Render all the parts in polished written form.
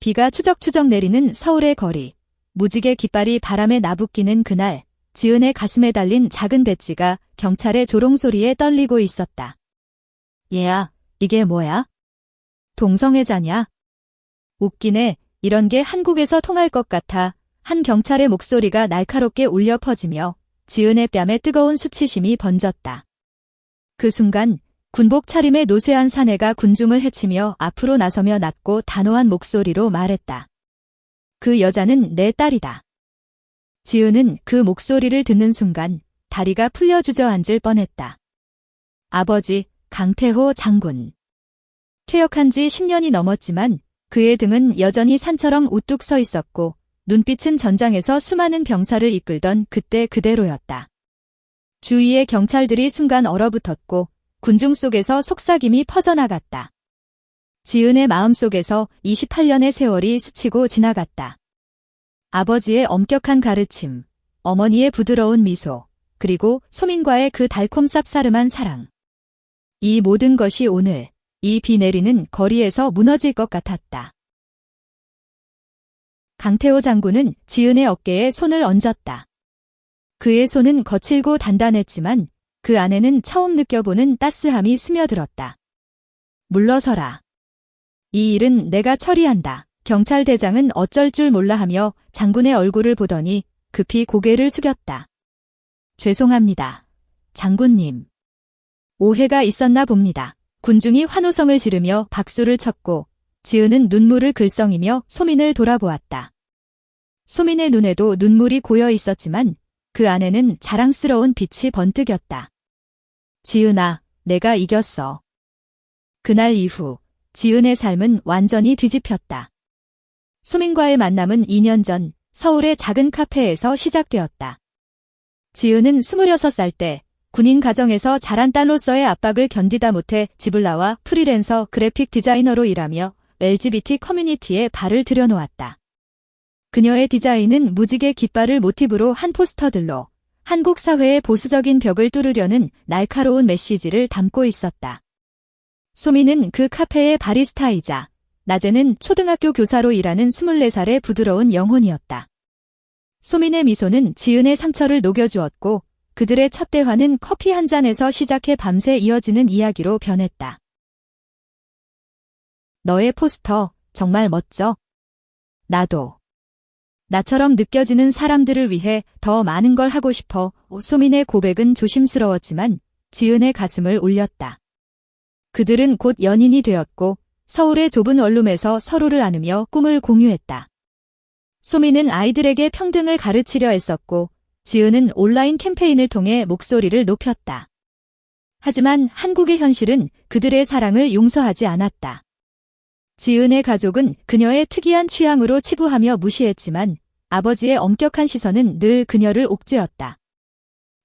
비가 추적추적 내리는 서울의 거리. 무지개 깃발이 바람에 나부끼는 그날, 지은의 가슴에 달린 작은 배지가 경찰의 조롱소리에 떨리고 있었다. 얘야, 이게 뭐야? 동성애자냐? 웃기네. 이런 게 한국에서 통할 것 같아. 한 경찰의 목소리가 날카롭게 울려 퍼지며 지은의 뺨에 뜨거운 수치심이 번졌다. 그 순간 군복 차림의 노쇠한 사내가 군중을 헤치며 앞으로 나서며 낮고 단호한 목소리로 말했다. 그 여자는 내 딸이다. 지은은 그 목소리를 듣는 순간 다리가 풀려 주저앉을 뻔했다. 아버지, 강태호 장군. 퇴역한 지 10년이 넘었지만 그의 등은 여전히 산처럼 우뚝 서 있었고 눈빛은 전장에서 수많은 병사를 이끌던 그때 그대로였다. 주위의 경찰들이 순간 얼어붙었고 군중 속에서 속삭임이 퍼져나갔다. 지은의 마음속에서 28년의 세월이 스치고 지나갔다. 아버지의 엄격한 가르침, 어머니의 부드러운 미소, 그리고 소민과의 그 달콤 쌉싸름한 사랑. 이 모든 것이 오늘 이 비 내리는 거리에서 무너질 것 같았다. 강태호 장군은 지은의 어깨에 손을 얹었다. 그의 손은 거칠고 단단했지만 그 안에는 처음 느껴보는 따스함이 스며들었다. 물러서라. 이 일은 내가 처리한다. 경찰대장은 어쩔 줄 몰라 하며 장군의 얼굴을 보더니 급히 고개를 숙였다. 죄송합니다. 장군님. 오해가 있었나 봅니다. 군중이 환호성을 지르며 박수를 쳤고 지은은 눈물을 글썽이며 소민을 돌아보았다. 소민의 눈에도 눈물이 고여 있었지만 그 안에는 자랑스러운 빛이 번뜩였다. 지은아, 내가 이겼어. 그날 이후 지은의 삶은 완전히 뒤집혔다. 소민과의 만남은 2년 전 서울의 작은 카페에서 시작되었다. 지은은 26살 때 군인 가정에서 자란 딸로서의 압박을 견디다 못해 집을 나와 프리랜서 그래픽 디자이너로 일하며 LGBT 커뮤니티에 발을 들여놓았다. 그녀의 디자인은 무지개 깃발을 모티브로 한 포스터들로 한국 사회의 보수적인 벽을 뚫으려는 날카로운 메시지를 담고 있었다. 소민은 그 카페의 바리스타이자 낮에는 초등학교 교사로 일하는 24살의 부드러운 영혼이었다. 소민의 미소는 지은의 상처를 녹여주었고 그들의 첫 대화는 커피 한 잔에서 시작해 밤새 이어지는 이야기로 변했다. 너의 포스터 정말 멋져. 나도. 나처럼 느껴지는 사람들을 위해 더 많은 걸 하고 싶어. 소민의 고백은 조심스러웠지만 지은의 가슴을 울렸다. 그들은 곧 연인이 되었고 서울의 좁은 원룸에서 서로를 안으며 꿈을 공유했다. 소민은 아이들에게 평등을 가르치려 애썼고 지은은 온라인 캠페인을 통해 목소리를 높였다. 하지만 한국의 현실은 그들의 사랑을 용서하지 않았다. 지은의 가족은 그녀의 특이한 취향으로 치부하며 무시했지만 아버지의 엄격한 시선은 늘 그녀를 옥죄었다.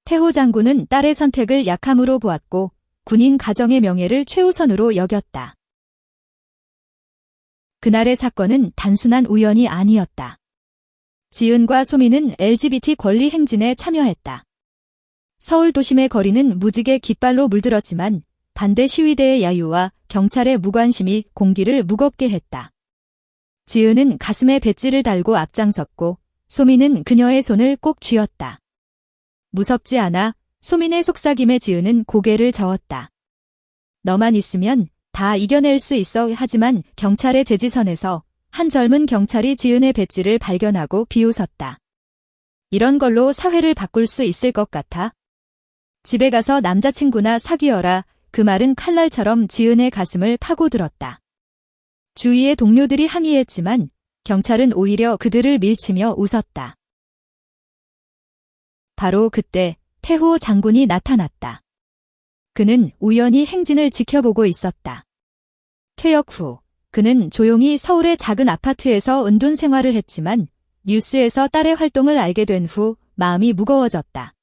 태호 장군은 딸의 선택을 약함으로 보았고 군인 가정의 명예를 최우선으로 여겼다. 그날의 사건은 단순한 우연이 아니었다. 지은과 소민은 LGBT 권리 행진에 참여했다. 서울 도심의 거리는 무지개 깃발로 물들었지만 반대 시위대의 야유와 경찰의 무관심이 공기를 무겁게 했다. 지은은 가슴에 배지를 달고 앞장섰고 소민은 그녀의 손을 꼭 쥐었다. 무섭지 않아. 소민의 속삭임에 지은은 고개를 저었다. 너만 있으면 다 이겨낼 수 있어. 하지만 경찰의 제지선에서 한 젊은 경찰이 지은의 배지를 발견하고 비웃었다. 이런 걸로 사회를 바꿀 수 있을 것 같아? 집에 가서 남자친구나 사귀어라. 그 말은 칼날처럼 지은의 가슴을 파고들었다. 주위의 동료들이 항의했지만 경찰은 오히려 그들을 밀치며 웃었다. 바로 그때 태호 장군이 나타났다. 그는 우연히 행진을 지켜보고 있었다. 퇴역 후 그는 조용히 서울의 작은 아파트에서 은둔 생활을 했지만 뉴스에서 딸의 활동을 알게 된 후 마음이 무거워졌다.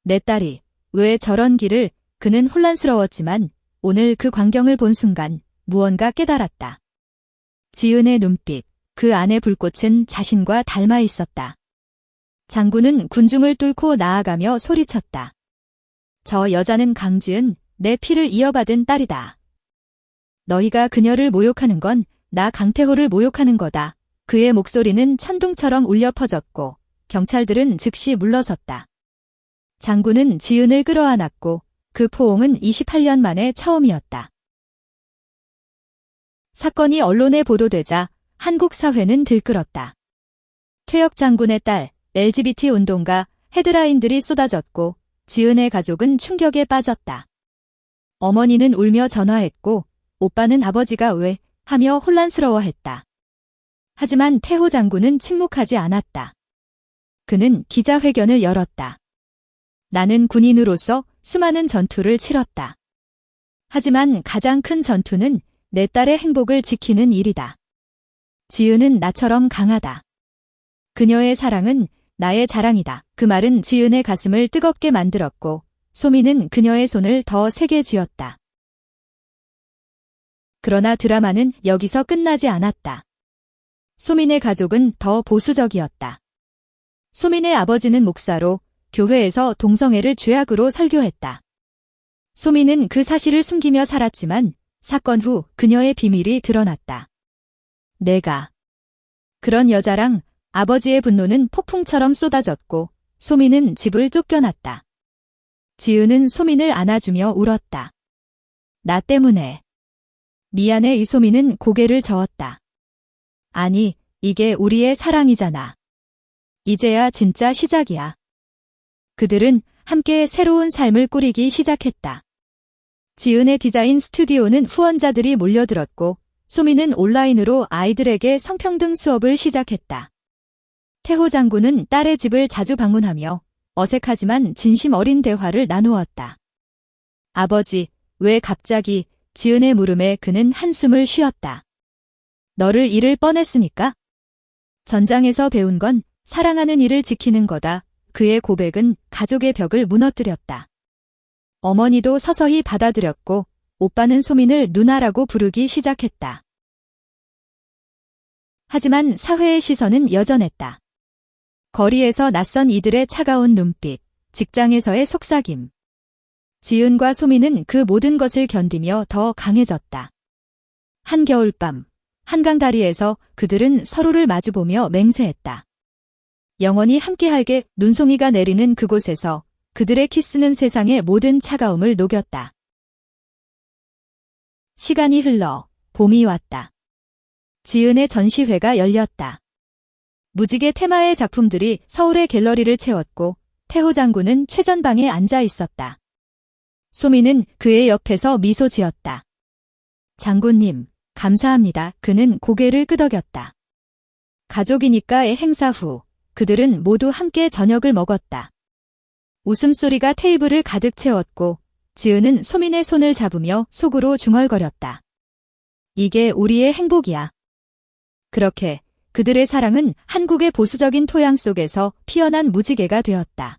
내 딸이 왜 저런 길을? 그는 혼란스러웠지만 오늘 그 광경을 본 순간 무언가 깨달았다. 지은의 눈빛, 그 안의 불꽃은 자신과 닮아 있었다. 장군은 군중을 뚫고 나아가며 소리쳤다. 저 여자는 강지은, 내 피를 이어받은 딸이다. 너희가 그녀를 모욕하는 건 나 강태호를 모욕하는 거다. 그의 목소리는 천둥처럼 울려 퍼졌고 경찰들은 즉시 물러섰다. 장군은 지은을 끌어안았고 그 포옹은 28년 만에 처음이었다. 사건이 언론에 보도되자 한국 사회는 들끓었다. 퇴역 장군의 딸, LGBT 운동가, 헤드라인들이 쏟아졌고 지은의 가족은 충격에 빠졌다. 어머니는 울며 전화했고 오빠는 아버지가 왜 하며 혼란스러워했다. 하지만 태호 장군은 침묵하지 않았다. 그는 기자회견을 열었다. 나는 군인으로서 수많은 전투를 치렀다. 하지만 가장 큰 전투는 내 딸의 행복을 지키는 일이다. 지은은 나처럼 강하다. 그녀의 사랑은 나의 자랑이다. 그 말은 지은의 가슴을 뜨겁게 만들었고 소민은 그녀의 손을 더 세게 쥐었다. 그러나 드라마는 여기서 끝나지 않았다. 소민의 가족은 더 보수적이었다. 소민의 아버지는 목사로 교회에서 동성애를 죄악으로 설교했다. 소민은 그 사실을 숨기며 살았지만 사건 후 그녀의 비밀이 드러났다. 내가 그런 여자랑 아버지의 분노는 폭풍처럼 쏟아졌고 소민은 집을 쫓겨났다. 지은은 소민을 안아주며 울었다. 나 때문에. 미안해. 이소민은 고개를 저었다. 아니, 이게 우리의 사랑이잖아. 이제야 진짜 시작이야. 그들은 함께 새로운 삶을 꾸리기 시작했다. 지은의 디자인 스튜디오는 후원자들이 몰려들었고 소민은 온라인으로 아이들에게 성평등 수업을 시작했다. 태호 장군은 딸의 집을 자주 방문하며 어색하지만 진심 어린 대화를 나누었다. 아버지, 왜 갑자기? 지은의 물음에 그는 한숨을 쉬었다. 너를 잃을 뻔했으니까? 전장에서 배운 건 사랑하는 이를 지키는 거다. 그의 고백은 가족의 벽을 무너뜨렸다. 어머니도 서서히 받아들였고 오빠는 소민을 누나라고 부르기 시작했다. 하지만 사회의 시선은 여전했다. 거리에서 낯선 이들의 차가운 눈빛, 직장에서의 속삭임. 지은과 소민은 그 모든 것을 견디며 더 강해졌다. 한겨울밤, 한강 다리에서 그들은 서로를 마주보며 맹세했다. 영원히 함께하게. 눈송이가 내리는 그곳에서 그들의 키스는 세상의 모든 차가움을 녹였다. 시간이 흘러 봄이 왔다. 지은의 전시회가 열렸다. 무지개 테마의 작품들이 서울의 갤러리를 채웠고 태호 장군은 최전방에 앉아 있었다. 소민은 그의 옆에서 미소 지었다. 장군님, 감사합니다. 그는 고개를 끄덕였다. 가족이니까의 행사 후 그들은 모두 함께 저녁을 먹었다. 웃음소리가 테이블을 가득 채웠고 지은은 소민의 손을 잡으며 속으로 중얼거렸다. 이게 우리의 행복이야. 그렇게 그들의 사랑은 한국의 보수적인 토양 속에서 피어난 무지개가 되었다.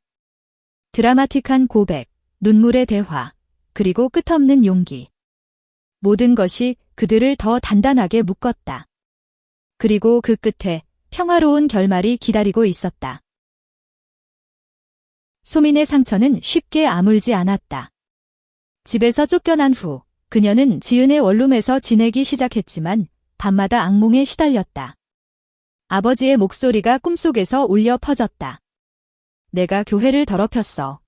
드라마틱한 고백, 눈물의 대화, 그리고 끝없는 용기. 모든 것이 그들을 더 단단하게 묶었다. 그리고 그 끝에 평화로운 결말이 기다리고 있었다. 소민의 상처는 쉽게 아물지 않았다. 집에서 쫓겨난 후 그녀는 지은의 원룸에서 지내기 시작했지만 밤마다 악몽에 시달렸다. 아버지의 목소리가 꿈속에서 울려 퍼졌다. 내가 교회를 더럽혔어.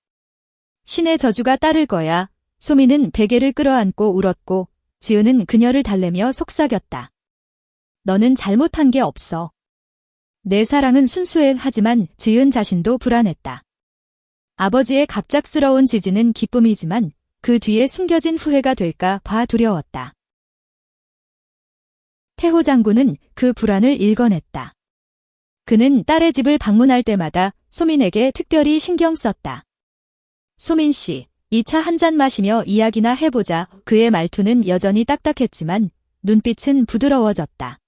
신의 저주가 따를 거야. 소민은 베개를 끌어안고 울었고 지은은 그녀를 달래며 속삭였다. 너는 잘못한 게 없어. 내 사랑은 순수해. 하지만 지은 자신도 불안했다. 아버지의 갑작스러운 지지는 기쁨이지만 그 뒤에 숨겨진 후회가 될까 봐 두려웠다. 태호 장군은 그 불안을 일궈냈다. 그는 딸의 집을 방문할 때마다 소민에게 특별히 신경 썼다. 소민 씨, 이 차 한 잔 마시며 이야기나 해보자. 그의 말투는 여전히 딱딱했지만 눈빛은 부드러워졌다.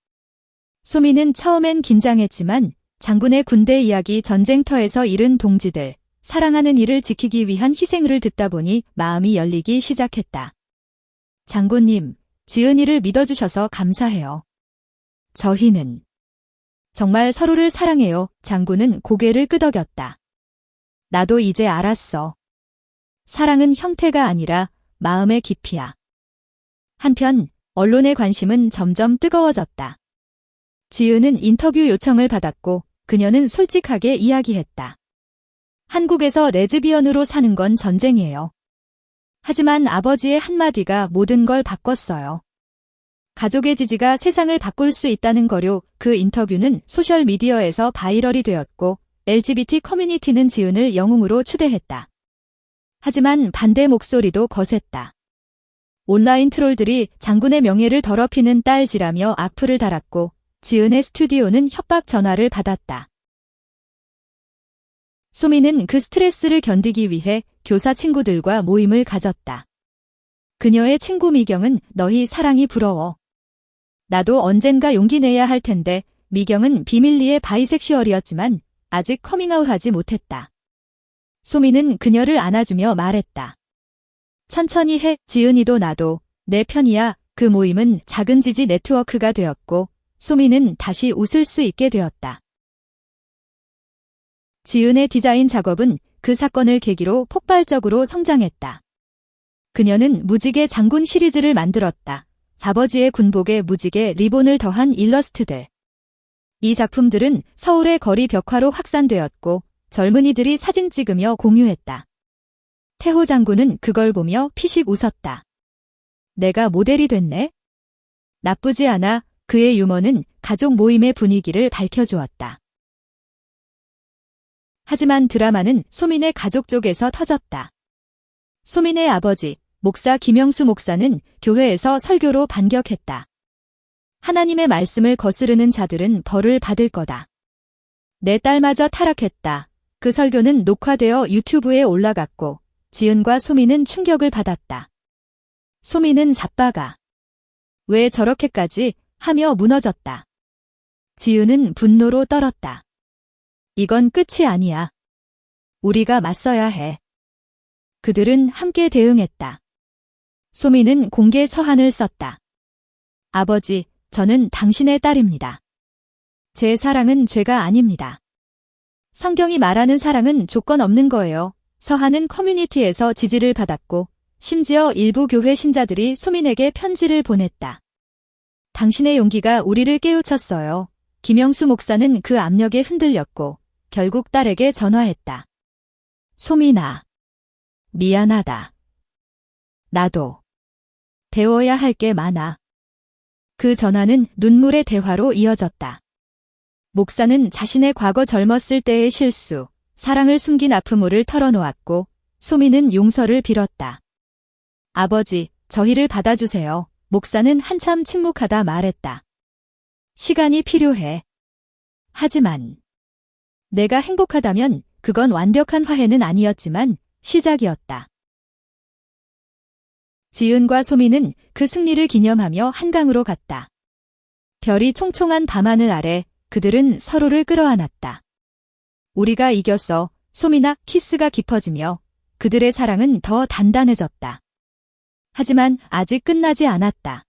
소민은 처음엔 긴장했지만 장군의 군대 이야기, 전쟁터에서 잃은 동지들, 사랑하는 이를 지키기 위한 희생을 듣다 보니 마음이 열리기 시작했다. 장군님, 지은이를 믿어주셔서 감사해요. 저희는 정말 서로를 사랑해요. 장군은 고개를 끄덕였다. 나도 이제 알았어. 사랑은 형태가 아니라 마음의 깊이야. 한편 언론의 관심은 점점 뜨거워졌다. 지은은 인터뷰 요청을 받았고 그녀는 솔직하게 이야기했다. 한국에서 레즈비언으로 사는 건 전쟁이에요. 하지만 아버지의 한마디가 모든 걸 바꿨어요. 가족의 지지가 세상을 바꿀 수 있다는 거요. 그 인터뷰는 소셜미디어에서 바이럴이 되었고 LGBT 커뮤니티는 지은을 영웅으로 추대했다. 하지만 반대 목소리도 거셌다. 온라인 트롤들이 장군의 명예를 더럽히는 딸지라며 악플을 달았고 지은의 스튜디오는 협박 전화를 받았다. 소미는 그 스트레스를 견디기 위해 교사 친구들과 모임을 가졌다. 그녀의 친구 미경은 너희 사랑이 부러워. 나도 언젠가 용기 내야 할 텐데 미경은 비밀리에 바이섹슈얼이었지만 아직 커밍아웃하지 못했다. 소미는 그녀를 안아주며 말했다. 천천히 해, 지은이도 나도 내 편이야. 그 모임은 작은 지지 네트워크가 되었고 소미는 다시 웃을 수 있게 되었다. 지은의 디자인 작업은 그 사건을 계기로 폭발적으로 성장했다. 그녀는 무지개 장군 시리즈를 만들었다. 아버지의 군복에 무지개 리본을 더한 일러스트들. 이 작품들은 서울의 거리 벽화로 확산되었고 젊은이들이 사진 찍으며 공유했다. 태호 장군은 그걸 보며 피식 웃었다. 내가 모델이 됐네? 나쁘지 않아. 그의 유머는 가족 모임의 분위기를 밝혀주었다. 하지만 드라마는 소민의 가족 쪽에서 터졌다. 소민의 아버지, 목사 김영수 목사는 교회에서 설교로 반격했다. 하나님의 말씀을 거스르는 자들은 벌을 받을 거다. 내 딸마저 타락했다. 그 설교는 녹화되어 유튜브에 올라갔고 지은과 소민은 충격을 받았다. 소민은 자빠가. 왜 저렇게까지 하며 무너졌다. 지은은 분노로 떨었다. 이건 끝이 아니야. 우리가 맞서야 해. 그들은 함께 대응했다. 소민은 공개 서한을 썼다. 아버지, 저는 당신의 딸입니다. 제 사랑은 죄가 아닙니다. 성경이 말하는 사랑은 조건 없는 거예요. 서한은 커뮤니티에서 지지를 받았고 심지어 일부 교회 신자들이 소민에게 편지를 보냈다. 당신의 용기가 우리를 깨우쳤어요. 김영수 목사는 그 압력에 흔들렸고 결국 딸에게 전화했다. 소민아, 미안하다. 나도 배워야 할 게 많아. 그 전화는 눈물의 대화로 이어졌다. 목사는 자신의 과거 젊었을 때의 실수, 사랑을 숨긴 아픔을 털어놓았고 소민은 용서를 빌었다. 아버지, 저희를 받아주세요. 목사는 한참 침묵하다 말했다. 시간이 필요해. 하지만 내가 행복하다면 그건 완벽한 화해는 아니었지만 시작이었다. 지은과 소민은 그 승리를 기념하며 한강으로 갔다. 별이 총총한 밤하늘 아래 그들은 서로를 끌어안았다. 우리가 이겼어. 소민아, 키스가 깊어지며 그들의 사랑은 더 단단해졌다. 하지만 아직 끝나지 않았다.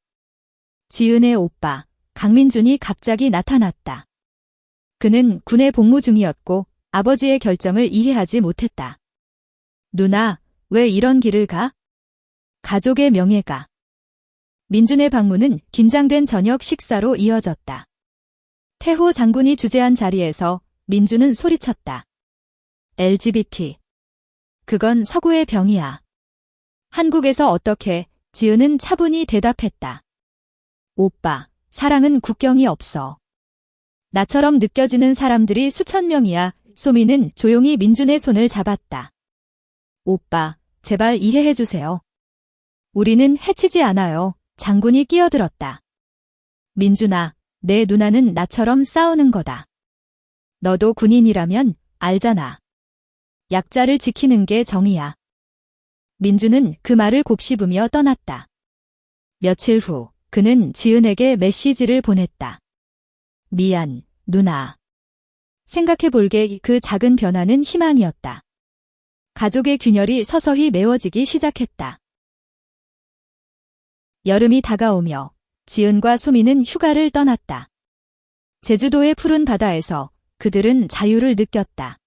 지은의 오빠, 강민준이 갑자기 나타났다. 그는 군에 복무 중이었고 아버지의 결정을 이해하지 못했다. 누나, 왜 이런 길을 가? 가족의 명예가. 민준의 방문은 긴장된 저녁 식사로 이어졌다. 태호 장군이 주재한 자리에서 민준은 소리쳤다. LGBT. 그건 서구의 병이야. 한국에서 어떻게? 지은은 차분히 대답했다. 오빠, 사랑은 국경이 없어. 나처럼 느껴지는 사람들이 수천 명이야. 소민은 조용히 민준의 손을 잡았다. 오빠, 제발 이해해주세요. 우리는 해치지 않아요. 장군이 끼어들었다. 민준아, 내 누나는 나처럼 싸우는 거다. 너도 군인이라면 알잖아. 약자를 지키는 게 정의야. 민준은 그 말을 곱씹으며 떠났다. 며칠 후 그는 지은에게 메시지를 보냈다. 미안, 누나. 생각해볼게. 그 작은 변화는 희망이었다. 가족의 균열이 서서히 메워지기 시작했다. 여름이 다가오며 지은과 소민은 휴가를 떠났다. 제주도의 푸른 바다에서 그들은 자유를 느꼈다.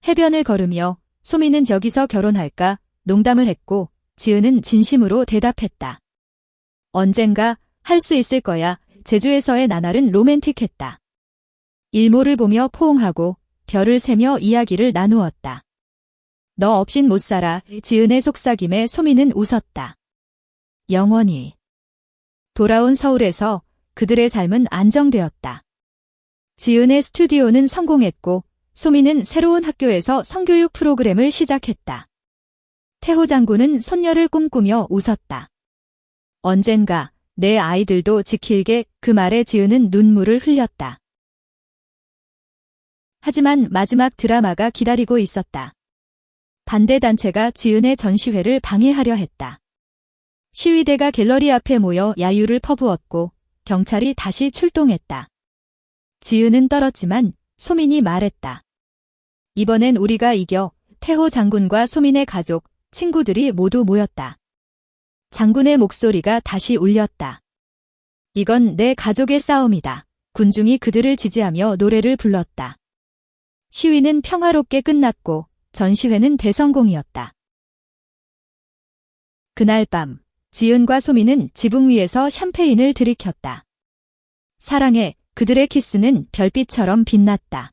해변을 걸으며 소민은 저기서 결혼할까 농담을 했고 지은은 진심으로 대답했다. 언젠가 할 수 있을 거야. 제주에서의 나날은 로맨틱했다. 일몰을 보며 포옹하고 별을 세며 이야기를 나누었다. 너 없인 못 살아. 지은의 속삭임에 소미는 웃었다. 영원히. 돌아온 서울에서 그들의 삶은 안정되었다. 지은의 스튜디오는 성공했고 소미는 새로운 학교에서 성교육 프로그램을 시작했다. 태호 장군은 손녀를 꿈꾸며 웃었다. 언젠가 내 아이들도 지킬게. 그 말에 지은은 눈물을 흘렸다. 하지만 마지막 드라마가 기다리고 있었다. 반대단체가 지은의 전시회를 방해하려 했다. 시위대가 갤러리 앞에 모여 야유를 퍼부었고 경찰이 다시 출동했다. 지은은 떨었지만 소민이 말했다. 이번엔 우리가 이겨. 태호 장군과 소민의 가족, 친구들이 모두 모였다. 장군의 목소리가 다시 울렸다. 이건 내 가족의 싸움이다. 군중이 그들을 지지하며 노래를 불렀다. 시위는 평화롭게 끝났고 전시회는 대성공이었다. 그날 밤, 지은과 소민은 지붕 위에서 샴페인을 들이켰다. 사랑해. 그들의 키스는 별빛처럼 빛났다.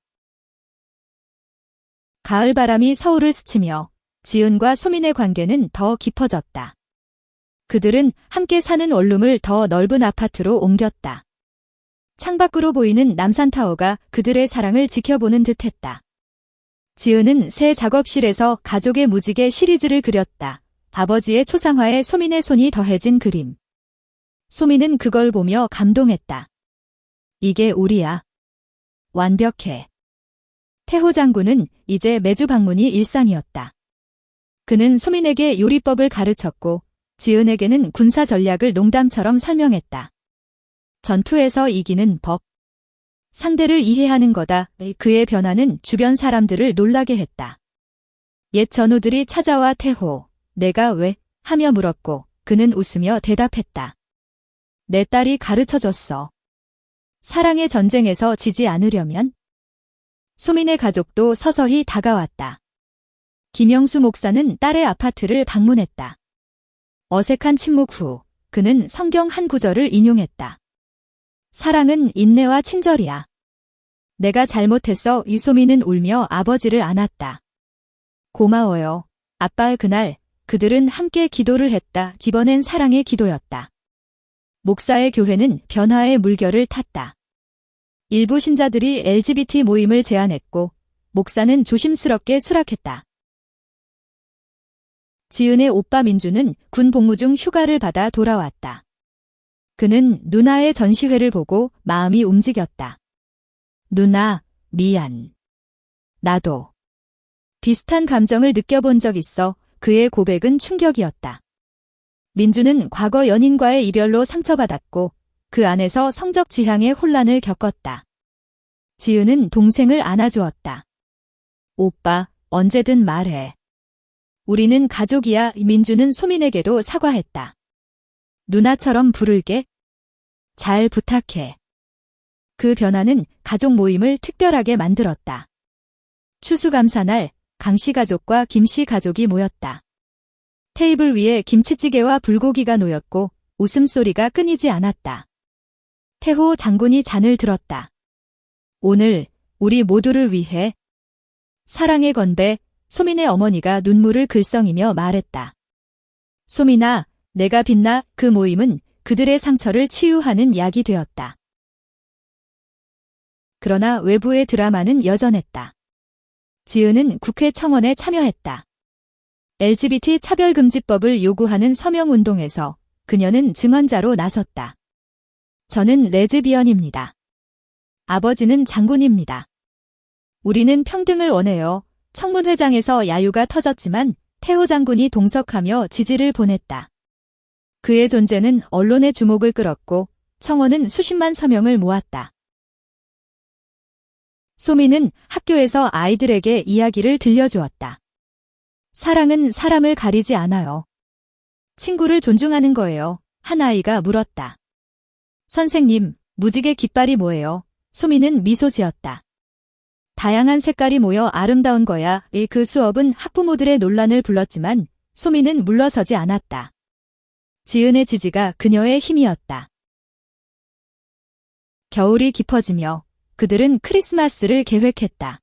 가을 바람이 서울을 스치며 지은과 소민의 관계는 더 깊어졌다. 그들은 함께 사는 원룸을 더 넓은 아파트로 옮겼다. 창밖으로 보이는 남산타워가 그들의 사랑을 지켜보는 듯했다. 지은은 새 작업실에서 가족의 무지개 시리즈를 그렸다. 아버지의 초상화에 소민의 손이 더해진 그림. 소민은 그걸 보며 감동했다. 이게 우리야. 완벽해. 태호 장군은 이제 매주 방문이 일상이었다. 그는 소민에게 요리법을 가르쳤고 지은에게는 군사 전략을 농담처럼 설명했다. 전투에서 이기는 법. 상대를 이해하는 거다. 그의 변화는 주변 사람들을 놀라게 했다. 옛 전우들이 찾아와 태호, 내가 왜? 하며 물었고 그는 웃으며 대답했다. 내 딸이 가르쳐줬어. 사랑의 전쟁에서 지지 않으려면? 소민의 가족도 서서히 다가왔다. 김영수 목사는 딸의 아파트를 방문했다. 어색한 침묵 후 그는 성경 한 구절을 인용했다. 사랑은 인내와 친절이야. 내가 잘못했어. 이소민은 울며 아버지를 안았다. 고마워요. 아빠. 그날 그들은 함께 기도를 했다. 집어낸 사랑의 기도였다. 목사의 교회는 변화의 물결을 탔다. 일부 신자들이 LGBT 모임을 제안했고 목사는 조심스럽게 수락했다. 지은의 오빠 민주는 군 복무 중 휴가를 받아 돌아왔다. 그는 누나의 전시회를 보고 마음이 움직였다. 누나, 미안. 나도. 비슷한 감정을 느껴본 적 있어. 그의 고백은 충격이었다. 민주는 과거 연인과의 이별로 상처받았고 그 안에서 성적 지향의 혼란을 겪었다. 지은은 동생을 안아주었다. 오빠, 언제든 말해. 우리는 가족이야. 민주는 소민에게도 사과했다. 누나처럼 부를게. 잘 부탁해. 그 변화는 가족 모임을 특별하게 만들었다. 추수감사날 강씨 가족과 김씨 가족이 모였다. 테이블 위에 김치찌개와 불고기가 놓였고 웃음소리가 끊이지 않았다. 태호 장군이 잔을 들었다. 오늘 우리 모두를 위해 사랑의 건배. 소민의 어머니가 눈물을 글썽이며 말했다. 소민아, 내가 빛나. 그 모임은 그들의 상처를 치유하는 약이 되었다. 그러나 외부의 드라마는 여전했다. 지은은 국회 청원에 참여했다. LGBT 차별금지법을 요구하는 서명운동에서 그녀는 증언자로 나섰다. 저는 레즈비언입니다. 아버지는 장군입니다. 우리는 평등을 원해요. 청문회장에서 야유가 터졌지만 태호 장군이 동석하며 지지를 보냈다. 그의 존재는 언론의 주목을 끌었고 청원은 수십만 서명을 모았다. 소민은 학교에서 아이들에게 이야기를 들려주었다. 사랑은 사람을 가리지 않아요. 친구를 존중하는 거예요. 한 아이가 물었다. 선생님, 무지개 깃발이 뭐예요? 소민은 미소 지었다. 다양한 색깔이 모여 아름다운 거야. 그 수업은 학부모들의 논란을 불렀지만 소민은 물러서지 않았다. 지은의 지지가 그녀의 힘이었다. 겨울이 깊어지며 그들은 크리스마스를 계획했다.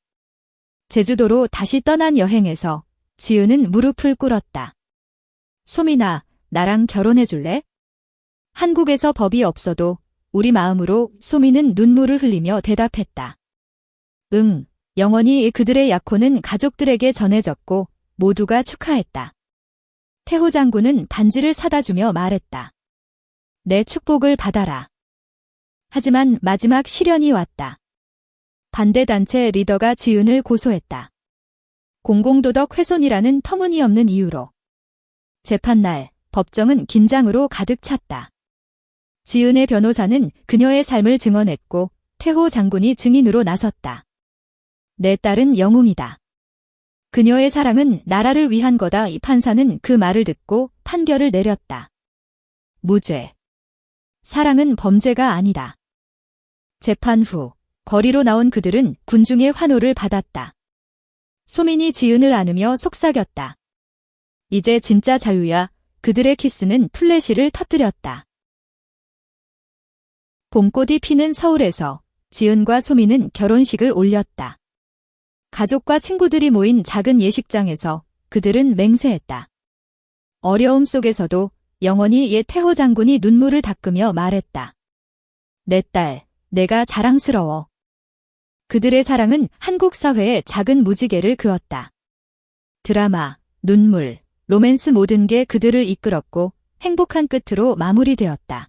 제주도로 다시 떠난 여행에서 지은은 무릎을 꿇었다. 소민아, 나랑 결혼해줄래? 한국에서 법이 없어도 우리 마음으로 소민은 눈물을 흘리며 대답했다. 응, 영원히 그들의 약혼은 가족들에게 전해졌고 모두가 축하했다. 태호 장군은 반지를 사다 주며 말했다. 내 축복을 받아라. 하지만 마지막 시련이 왔다. 반대단체 리더가 지은을 고소했다. 공공도덕 훼손이라는 터무니없는 이유로. 재판날, 법정은 긴장으로 가득 찼다. 지은의 변호사는 그녀의 삶을 증언했고 태호 장군이 증인으로 나섰다. 내 딸은 영웅이다. 그녀의 사랑은 나라를 위한 거다. 이 판사는 그 말을 듣고 판결을 내렸다. 무죄. 사랑은 범죄가 아니다. 재판 후 거리로 나온 그들은 군중의 환호를 받았다. 소민이 지은을 안으며 속삭였다. 이제 진짜 자유야. 그들의 키스는 플래시를 터뜨렸다. 봄꽃이 피는 서울에서 지은과 소민은 결혼식을 올렸다. 가족과 친구들이 모인 작은 예식장에서 그들은 맹세했다. 어려움 속에서도 영원히 옛 태호 장군이 눈물을 닦으며 말했다. 내 딸, 내가 자랑스러워. 그들의 사랑은 한국 사회의 작은 무지개를 그었다. 드라마, 눈물, 로맨스 모든 게 그들을 이끌었고 행복한 끝으로 마무리되었다.